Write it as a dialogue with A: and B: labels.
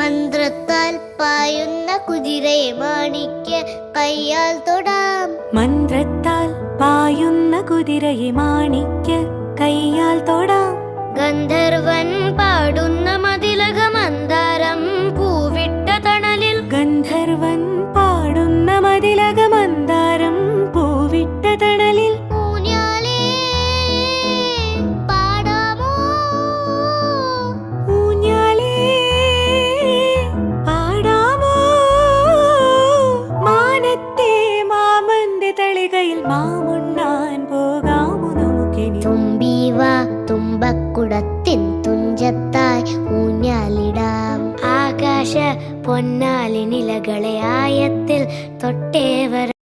A: മന്ത്രത്താൽ പായുന്ന കുതിരയെ മാണിക്യ കയ്യാൽ തൊടാം.
B: മന്ത്രത്താൽ പായുന്ന കുതിരയെ മാണിക്യ കയ്യാൽ തൊടാം.
A: ഗന്ധർവൻ പാടുന്ന മതിലക മന്ദാരം പൂവിട്ട തണലിൽ.
B: ഗന്ധർവൻ പാടുന്ന മതിലക മന്ദാരം പൂവിട്ട തണലിൽ.
A: ഊഞ്ഞാലേ പാടാമോ,
B: ഊഞ്ഞാലേ പാടാമോ, മാനത്തെ മാമന്റെ തളികയിൽ മാമുണ്ണാൻ പോകാമോ നമുക്കിനി.
A: തുമ്പീവ തുമ്പക്കുടത്തിൻ തുഞ്ചത്തായി ഊഞ്ഞാലിടാം. ആകാശ പൊന്നാലിനിലകളെ ആയത്തിൽ തൊട്ടേവരാം.